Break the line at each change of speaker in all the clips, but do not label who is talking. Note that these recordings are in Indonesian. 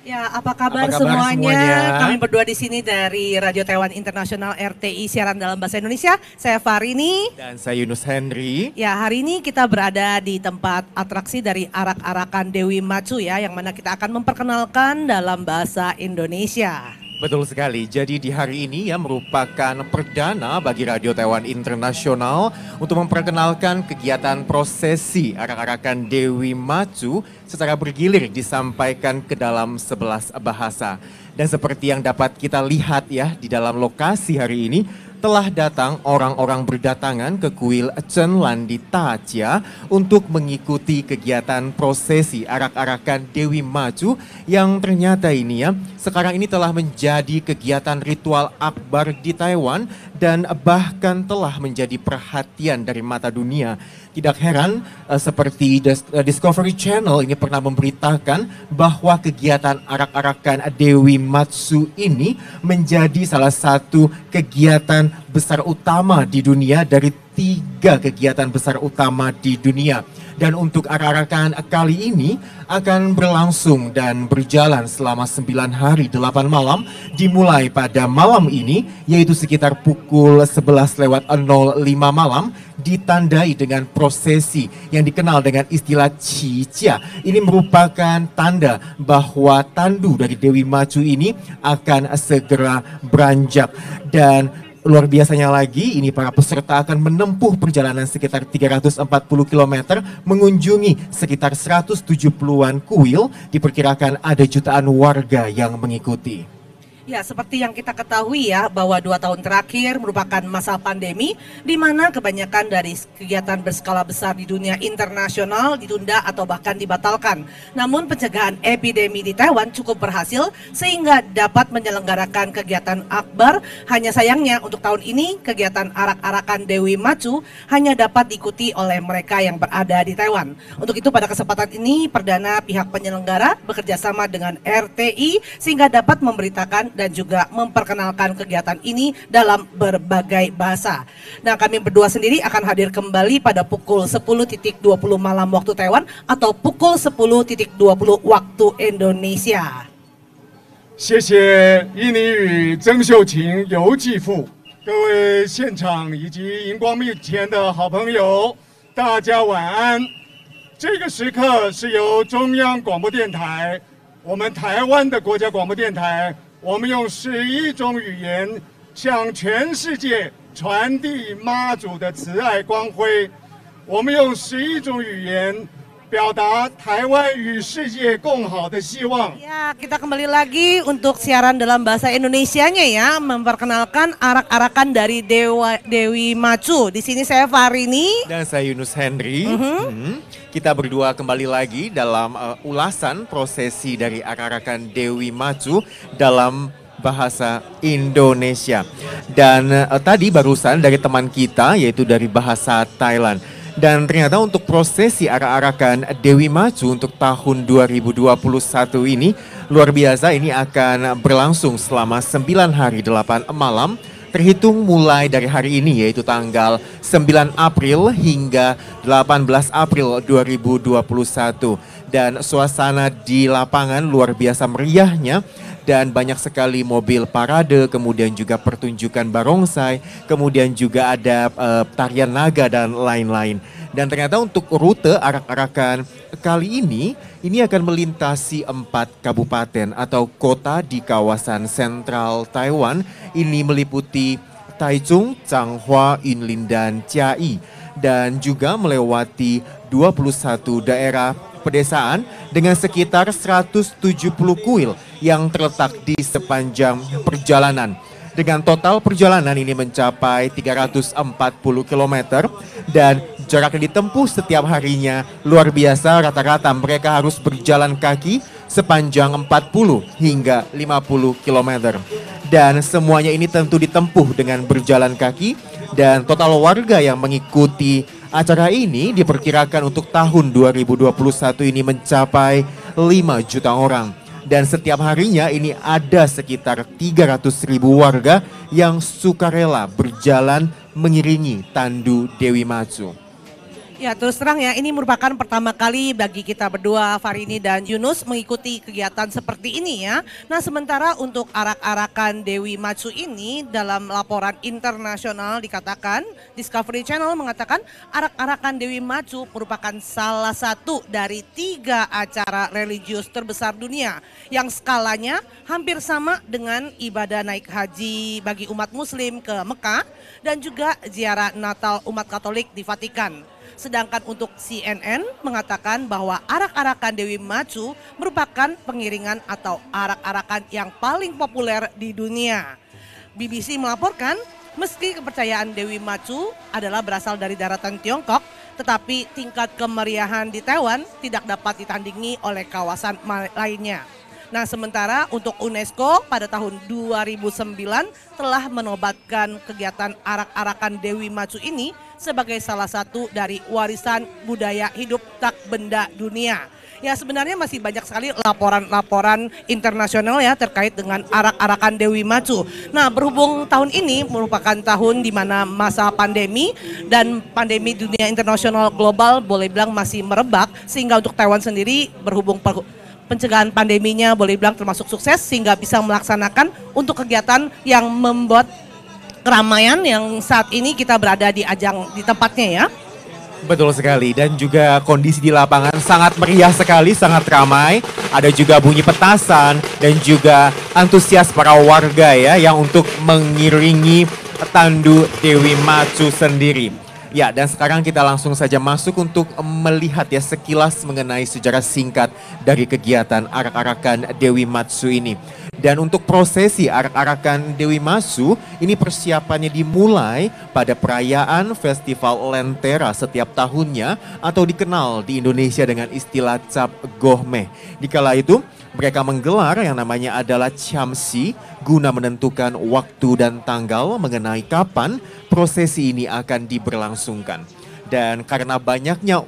Ya, apa kabar,
Apa kabar
semuanya?
semuanya?
Kami berdua di sini dari Radio Taiwan Internasional RTI siaran dalam bahasa Indonesia. Saya Farini.
Dan saya Yunus Henry.
Ya, hari ini kita berada di tempat atraksi dari arak-arakan Dewi Macu ya, yang mana kita akan memperkenalkan dalam bahasa Indonesia.
Betul sekali, jadi di hari ini ya merupakan perdana bagi Radio Taiwan Internasional untuk memperkenalkan kegiatan prosesi arak-arakan Dewi Macu secara bergilir disampaikan ke dalam 11 bahasa. Dan seperti yang dapat kita lihat ya di dalam lokasi hari ini, telah datang orang-orang berdatangan ke kuil Chen Lan di Tajia untuk mengikuti kegiatan prosesi arak-arakan Dewi Macu yang ternyata ini ya sekarang ini telah menjadi kegiatan ritual akbar di Taiwan dan bahkan telah menjadi perhatian dari mata dunia. Tidak heran seperti Discovery Channel ini pernah memberitakan bahwa kegiatan arak-arakan Dewi Macu ini menjadi salah satu kegiatan besar utama di dunia dari 3 kegiatan besar utama di dunia. Dan untuk arak-arakan kali ini akan berlangsung dan berjalan selama 9 hari 8 malam dimulai pada malam ini yaitu sekitar pukul 11:05 malam ditandai dengan prosesi yang dikenal dengan istilah Qijia. Ini merupakan tanda bahwa tandu dari Dewi Macu ini akan segera beranjak. Dan luar biasanya lagi, ini para peserta akan menempuh perjalanan sekitar 340 km, mengunjungi sekitar 170-an kuil, diperkirakan ada jutaan warga yang mengikuti.
Ya, seperti yang kita ketahui ya, bahwa 2 tahun terakhir merupakan masa pandemi, di mana kebanyakan dari kegiatan berskala besar di dunia internasional ditunda atau bahkan dibatalkan. Namun pencegahan epidemi di Taiwan cukup berhasil, sehingga dapat menyelenggarakan kegiatan akbar. Hanya sayangnya untuk tahun ini, kegiatan arak-arakan Dewi Macu hanya dapat diikuti oleh mereka yang berada di Taiwan. Untuk itu pada kesempatan ini, perdana pihak penyelenggara bekerjasama dengan RTI, sehingga dapat memberitakan dan juga memperkenalkan kegiatan ini dalam berbagai bahasa. Nah, kami berdua sendiri akan hadir kembali pada pukul 10.20 malam waktu Taiwan atau pukul 10.20 waktu Indonesia.
谢谢印尼语曾秀琴游继父，各位现场以及荧光幕前的好朋友，大家晚安。这个时刻是由中央广播电台，我们台湾的国家广播电台。我们用11种语言向全世界传递妈祖的慈爱光辉。我们用11种语言表达台湾与世界共好的希望。
Ya, kita kembali lagi untuk siaran dalam bahasa Indonesianya ya, memperkenalkan arak-arakan dari Dewi Macu. Di sini saya Farini
dan saya Yunus Henry. Kita berdua kembali lagi dalam ulasan prosesi dari arak-arakan Dewi Macu dalam bahasa Indonesia. Dan tadi barusan dari teman kita yaitu dari bahasa Thailand. Dan ternyata untuk prosesi arak-arakan Dewi Macu untuk tahun 2021 ini luar biasa, ini akan berlangsung selama 9 hari 8 malam. Terhitung mulai dari hari ini yaitu tanggal 9 April hingga 18 April 2021. Dan suasana di lapangan luar biasa meriahnya dan banyak sekali mobil parade, kemudian juga pertunjukan barongsai, kemudian juga ada tarian naga dan lain-lain. Dan ternyata untuk rute arak-arakan kali ini akan melintasi 4 kabupaten atau kota di kawasan sentral Taiwan. Ini meliputi Taichung, Changhua, Yunlin, dan Chiayi. Dan juga melewati 21 daerah pedesaan dengan sekitar 170 kuil yang terletak di sepanjang perjalanan. Dengan total perjalanan ini mencapai 340 km dan jarak yang ditempuh setiap harinya luar biasa, rata-rata mereka harus berjalan kaki sepanjang 40 hingga 50 km. Dan semuanya ini tentu ditempuh dengan berjalan kaki dan total warga yang mengikuti acara ini diperkirakan untuk tahun 2021 ini mencapai 5 juta orang. Dan setiap harinya ini ada sekitar 300.000 warga yang sukarela berjalan mengiringi tandu Dewi Macu.
Ya terus terang ya, ini merupakan pertama kali bagi kita berdua, Farini dan Yunus, mengikuti kegiatan seperti ini ya. Nah sementara untuk arak-arakan Dewi Macu ini dalam laporan internasional dikatakan, Discovery Channel mengatakan arak-arakan Dewi Macu merupakan salah satu dari 3 acara religius terbesar dunia yang skalanya hampir sama dengan ibadah naik haji bagi umat muslim ke Mekah dan juga ziarah Natal umat Katolik di Vatikan. Sedangkan untuk CNN mengatakan bahwa arak-arakan Dewi Macu merupakan pengiringan atau arak-arakan yang paling populer di dunia. BBC melaporkan, meski kepercayaan Dewi Macu adalah berasal dari daratan Tiongkok, tetapi tingkat kemeriahan di Taiwan tidak dapat ditandingi oleh kawasan lainnya. Nah sementara untuk UNESCO pada tahun 2009 telah menobatkan kegiatan arak-arakan Dewi Macu ini sebagai salah satu dari warisan budaya hidup tak benda dunia. Ya sebenarnya masih banyak sekali laporan-laporan internasional ya terkait dengan arak-arakan Dewi Macu. Nah berhubung tahun ini merupakan tahun di mana masa pandemi dan pandemi dunia internasional global boleh bilang masih merebak, sehingga untuk Taiwan sendiri berhubung pencegahan pandeminya boleh bilang termasuk sukses sehingga bisa melaksanakan untuk kegiatan yang membuat keramaian yang saat ini kita berada di tempatnya ya.
Betul sekali, dan juga kondisi di lapangan sangat meriah sekali, sangat ramai. Ada juga bunyi petasan dan juga antusias para warga ya yang untuk mengiringi tandu Dewi Macu sendiri. Ya, dan sekarang kita langsung saja masuk untuk melihat ya sekilas mengenai sejarah singkat dari kegiatan arak-arakan Dewi Macu ini. Dan untuk prosesi arak-arakan Dewi Macu ini persiapannya dimulai pada perayaan Festival Lentera setiap tahunnya atau dikenal di Indonesia dengan istilah Cap Gohmeh. Dikala itu mereka menggelar yang namanya adalah Chamsi guna menentukan waktu dan tanggal mengenai kapan prosesi ini akan diberlangsungkan. Dan karena banyaknya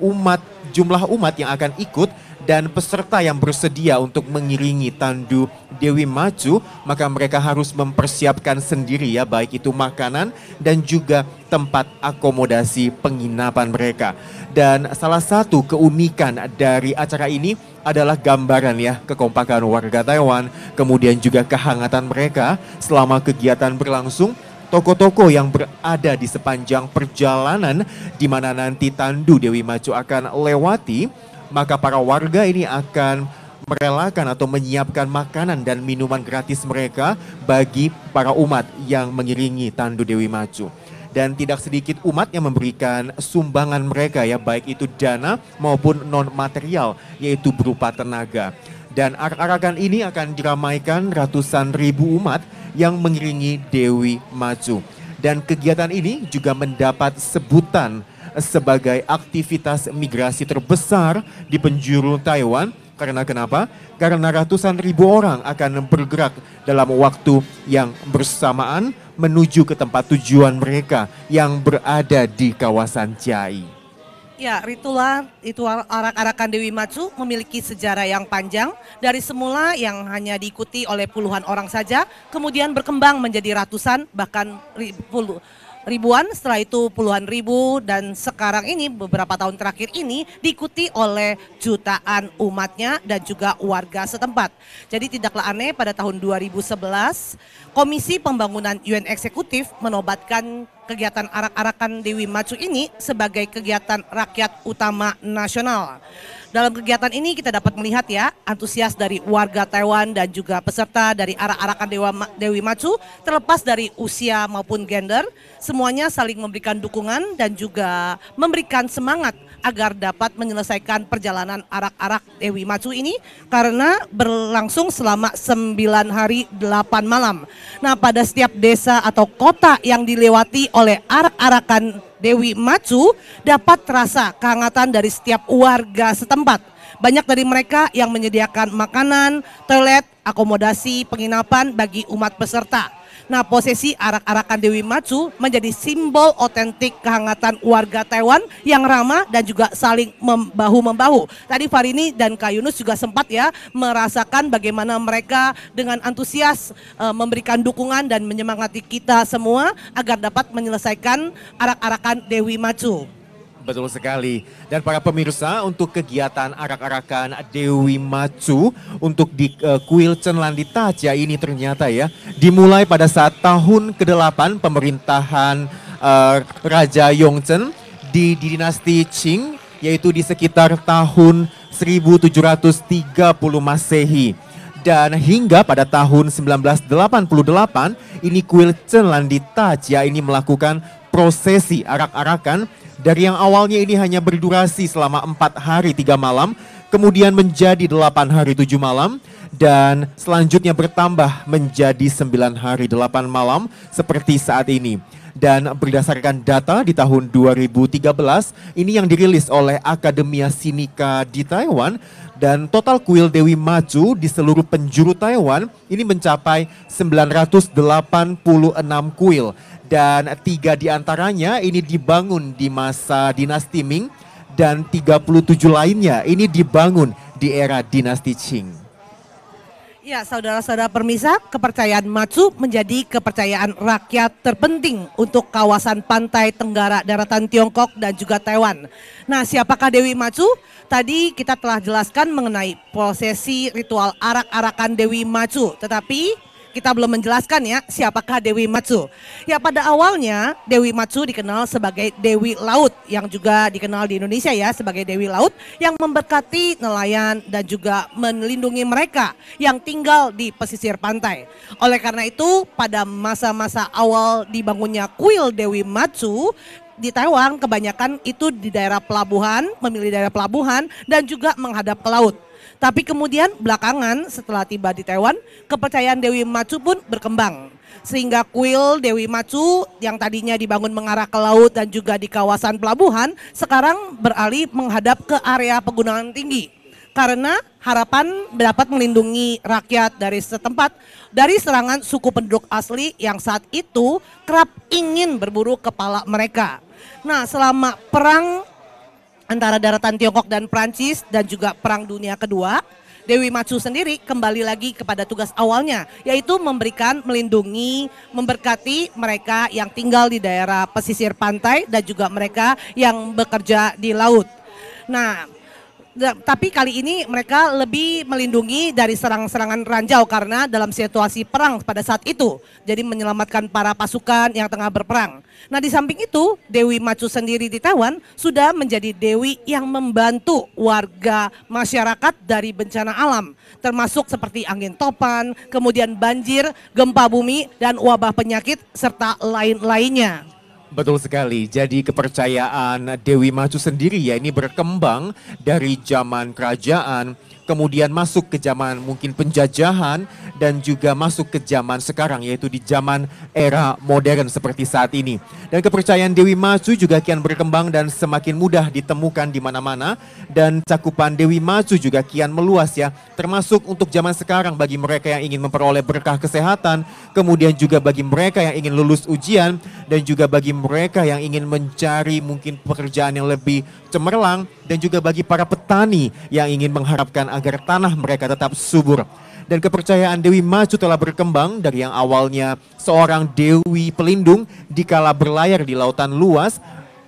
jumlah umat yang akan ikut dan peserta yang bersedia untuk mengiringi tandu Dewi Macu, maka mereka harus mempersiapkan sendiri ya, baik itu makanan dan juga tempat akomodasi penginapan mereka. Dan salah satu keunikan dari acara ini adalah gambaran ya kekompakan warga Taiwan, kemudian juga kehangatan mereka selama kegiatan berlangsung. Toko-toko yang berada di sepanjang perjalanan di mana nanti tandu Dewi Macu akan lewati, maka para warga ini akan merelakan atau menyiapkan makanan dan minuman gratis mereka bagi para umat yang mengiringi tandu Dewi Macu. Dan tidak sedikit umat yang memberikan sumbangan mereka ya, baik itu dana maupun non material, yaitu berupa tenaga. Dan arak-arakan ini akan diramaikan ratusan ribu umat yang mengiringi Dewi Macu. Dan kegiatan ini juga mendapat sebutan sebagai aktivitas migrasi terbesar di penjuru Taiwan. Karena kenapa? Karena ratusan ribu orang akan bergerak dalam waktu yang bersamaan menuju ke tempat tujuan mereka yang berada di kawasan Chiayi.
Ya, ritual arak-arakan Dewi Macu memiliki sejarah yang panjang. Dari semula yang hanya diikuti oleh puluhan orang saja, kemudian berkembang menjadi ratusan bahkan ribuan, setelah itu puluhan ribu, dan sekarang ini beberapa tahun terakhir ini diikuti oleh jutaan umatnya dan juga warga setempat. Jadi tidaklah aneh pada tahun 2011 Komisi Pembangunan UN Eksekutif menobatkan kegiatan arak-arakan Dewi Macu ini sebagai kegiatan rakyat utama nasional. Dalam kegiatan ini kita dapat melihat ya antusias dari warga Taiwan dan juga peserta dari arak-arakan Dewi Macu, terlepas dari usia maupun gender, semuanya saling memberikan dukungan dan juga memberikan semangat agar dapat menyelesaikan perjalanan arak-arak Dewi Macu ini karena berlangsung selama 9 hari 8 malam. Nah, pada setiap desa atau kota yang dilewati oleh arak-arakan Dewi Macu dapat terasa kehangatan dari setiap warga setempat. Banyak dari mereka yang menyediakan makanan, toilet, akomodasi, penginapan bagi umat peserta. Nah, prosesi arak-arakan Dewi Macu menjadi simbol otentik kehangatan warga Taiwan yang ramah dan juga saling membahu-membahu. Tadi Farini dan Kak Yunus juga sempat ya merasakan bagaimana mereka dengan antusias memberikan dukungan dan menyemangati kita semua agar dapat menyelesaikan arak-arakan Dewi Macu.
Betul sekali. Dan para pemirsa, untuk kegiatan arak-arakan Dewi Macu untuk di kuil Cenlandi Taja ini ternyata ya dimulai pada saat tahun ke-8 pemerintahan Raja Yongzheng di dinasti Qing, yaitu di sekitar tahun 1730 Masehi. Dan hingga pada tahun 1988 ini kuil Cenlandi Taja ini melakukan prosesi arak-arakan dari yang awalnya ini hanya berdurasi selama 4 hari 3 malam, kemudian menjadi 8 hari 7 malam, dan selanjutnya bertambah menjadi 9 hari 8 malam seperti saat ini. Dan berdasarkan data di tahun 2013, ini yang dirilis oleh Akademia Sinica di Taiwan, dan total kuil Dewi Macu di seluruh penjuru Taiwan ini mencapai 986 kuil. Dan 3 diantaranya ini dibangun di masa dinasti Ming, dan 37 lainnya ini dibangun di era dinasti Qing.
Ya, saudara-saudara permisa, kepercayaan Macu menjadi kepercayaan rakyat terpenting untuk kawasan pantai tenggara daratan Tiongkok dan juga Taiwan. Nah, siapakah Dewi Macu? Tadi kita telah jelaskan mengenai prosesi ritual arak-arakan Dewi Macu, tetapi kita belum menjelaskan ya siapakah Dewi Macu. Ya, pada awalnya Dewi Macu dikenal sebagai Dewi Laut, yang juga dikenal di Indonesia ya sebagai Dewi Laut, yang memberkati nelayan dan juga melindungi mereka yang tinggal di pesisir pantai. Oleh karena itu pada masa-masa awal dibangunnya kuil Dewi Macu di Taiwan, kebanyakan itu di daerah pelabuhan, memilih daerah pelabuhan dan juga menghadap ke laut. Tapi kemudian belakangan setelah tiba di Taiwan, kepercayaan Dewi Macu pun berkembang. Sehingga kuil Dewi Macu yang tadinya dibangun mengarah ke laut dan juga di kawasan pelabuhan, sekarang beralih menghadap ke area pegunungan tinggi. Karena harapan dapat melindungi rakyat dari setempat dari serangan suku penduduk asli yang saat itu kerap ingin berburu kepala mereka. Nah, selama perang antara daratan Tiongkok dan Prancis dan juga Perang Dunia Kedua, Dewi Macu sendiri kembali lagi kepada tugas awalnya, yaitu memberikan, melindungi, memberkati mereka yang tinggal di daerah pesisir pantai dan juga mereka yang bekerja di laut. Nah, tapi kali ini mereka lebih melindungi dari serangan-serangan ranjau karena dalam situasi perang pada saat itu. Jadi menyelamatkan para pasukan yang tengah berperang. Nah, di samping itu Dewi Macu sendiri di Taiwan sudah menjadi dewi yang membantu warga masyarakat dari bencana alam. Termasuk seperti angin topan, kemudian banjir, gempa bumi, dan wabah penyakit serta lain-lainnya.
Betul sekali. Jadi kepercayaan Dewi Macu sendiri ya ini berkembang dari zaman kerajaan, kemudian masuk ke zaman mungkin penjajahan dan juga masuk ke zaman sekarang yaitu di zaman era modern seperti saat ini. Dan kepercayaan Dewi Macu juga kian berkembang dan semakin mudah ditemukan di mana-mana, dan cakupan Dewi Macu juga kian meluas ya, termasuk untuk zaman sekarang bagi mereka yang ingin memperoleh berkah kesehatan, kemudian juga bagi mereka yang ingin lulus ujian, dan juga bagi mereka yang ingin mencari mungkin pekerjaan yang lebih cemerlang, dan juga bagi para petani yang ingin mengharapkan agar tanah mereka tetap subur. Dan kepercayaan Dewi Macu telah berkembang dari yang awalnya seorang dewi pelindung dikala berlayar di lautan luas,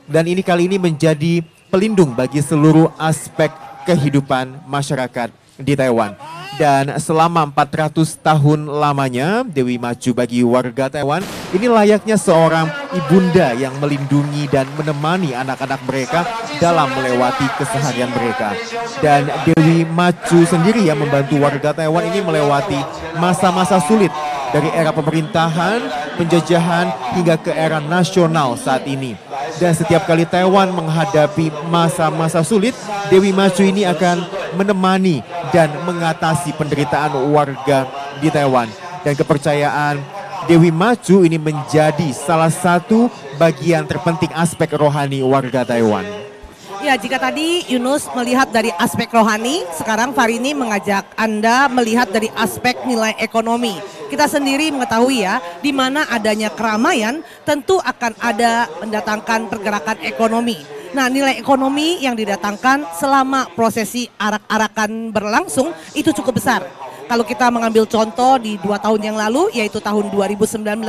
dan ini kali ini menjadi pelindung bagi seluruh aspek kehidupan masyarakat di Taiwan. Dan selama 400 tahun lamanya Dewi Macu bagi warga Taiwan ini layaknya seorang ibunda yang melindungi dan menemani anak-anak mereka dalam melewati keseharian mereka. Dan Dewi Macu sendiri yang membantu warga Taiwan ini melewati masa-masa sulit dari era pemerintahan, penjajahan hingga ke era nasional saat ini. Dan setiap kali Taiwan menghadapi masa-masa sulit, Dewi Macu ini akan menemani dan mengatasi penderitaan warga di Taiwan. Dan kepercayaan Dewi Macu ini menjadi salah satu bagian terpenting aspek rohani warga Taiwan.
Ya, jika tadi Yunus melihat dari aspek rohani, sekarang Farini mengajak Anda melihat dari aspek nilai ekonomi. Kita sendiri mengetahui ya, di mana adanya keramaian tentu akan ada mendatangkan pergerakan ekonomi. Nah, nilai ekonomi yang didatangkan selama prosesi arak-arakan berlangsung itu cukup besar. kalau kita mengambil contoh di 2 tahun yang lalu, yaitu tahun 2019,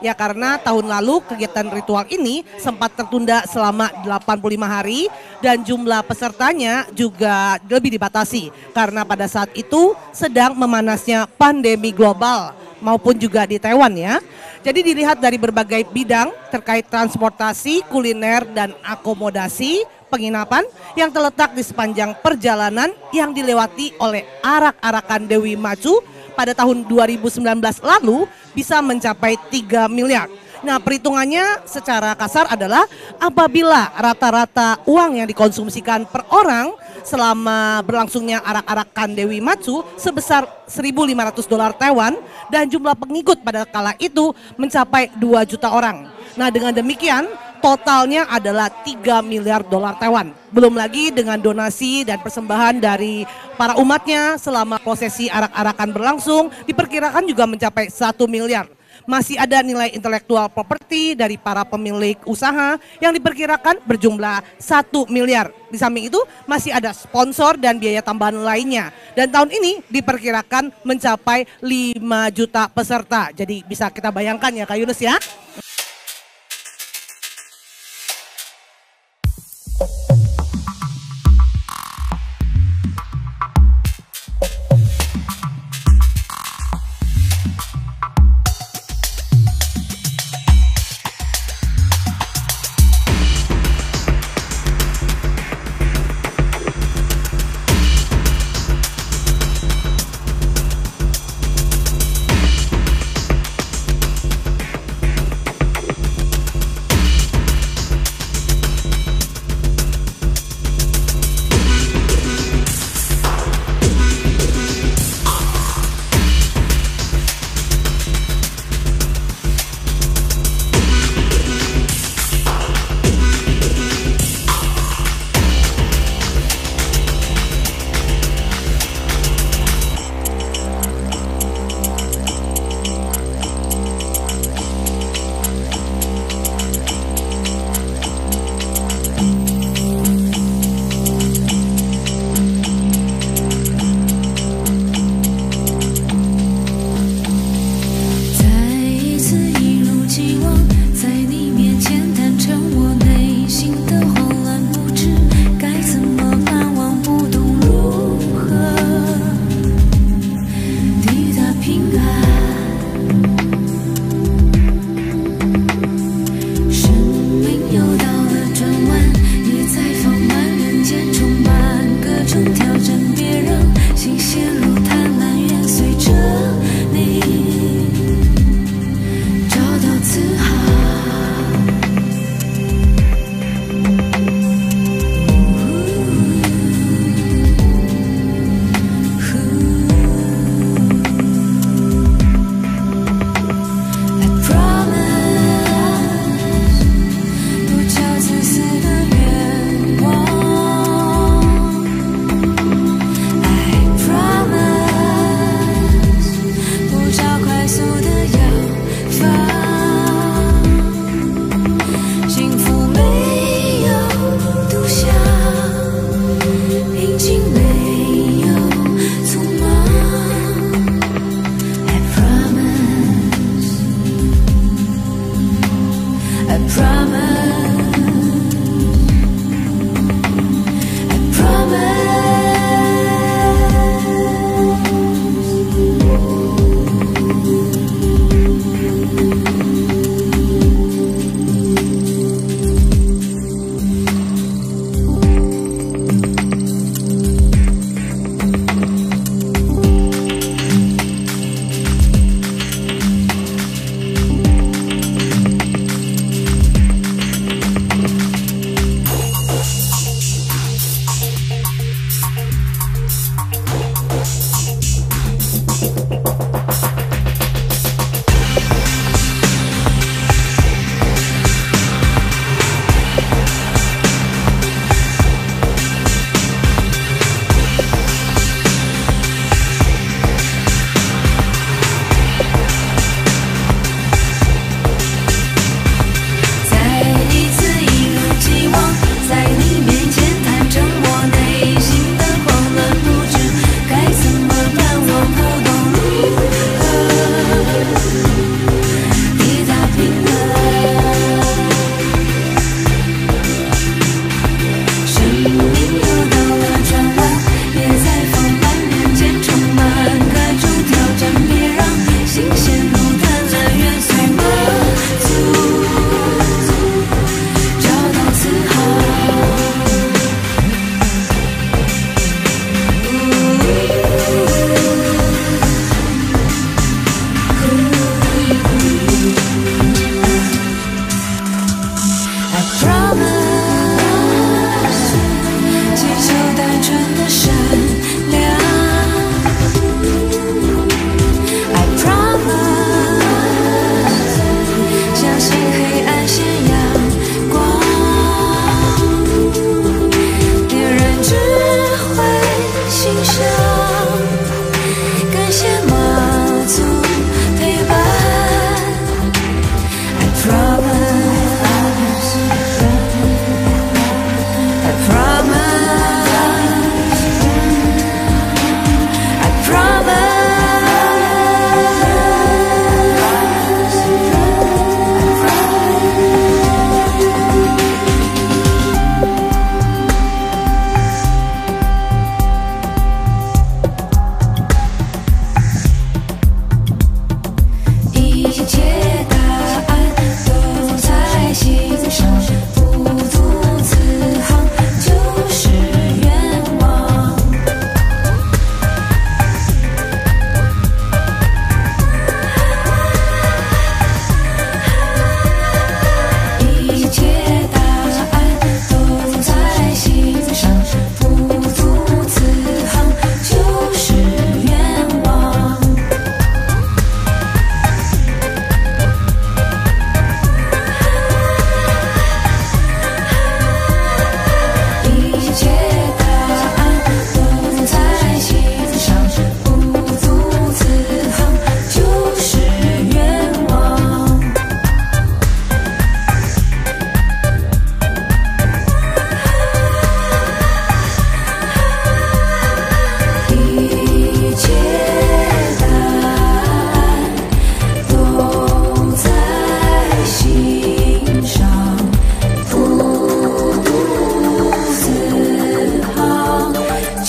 ya karena tahun lalu kegiatan ritual ini sempat tertunda selama 85 hari dan jumlah pesertanya juga lebih dibatasi karena pada saat itu sedang memanasnya pandemi global maupun juga di Taiwan ya. Jadi dilihat dari berbagai bidang terkait transportasi, kuliner, dan akomodasi penginapan yang terletak di sepanjang perjalanan yang dilewati oleh arak-arakan Dewi Macu pada tahun 2019 lalu bisa mencapai 3 miliar. Nah, perhitungannya secara kasar adalah apabila rata-rata uang yang dikonsumsikan per orang selama berlangsungnya arak-arakan Dewi Macu sebesar $1.500 Taiwan dan jumlah pengikut pada kala itu mencapai 2 juta orang. Nah, dengan demikian totalnya adalah 3 miliar dolar Taiwan. Belum lagi dengan donasi dan persembahan dari para umatnya selama prosesi arak-arakan berlangsung diperkirakan juga mencapai 1 miliar. Masih ada nilai intelektual properti dari para pemilik usaha yang diperkirakan berjumlah 1 miliar. Di samping itu masih ada sponsor dan biaya tambahan lainnya. Dan tahun ini diperkirakan mencapai 5 juta peserta. Jadi bisa kita bayangkan ya Kak Yunus ya.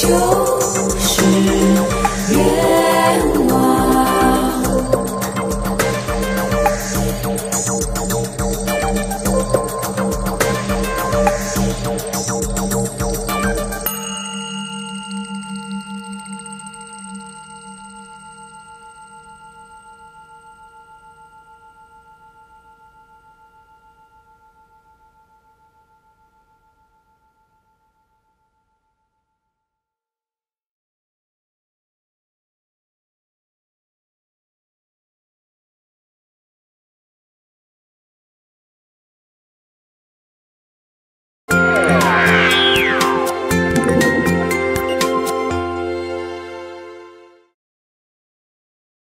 就是月。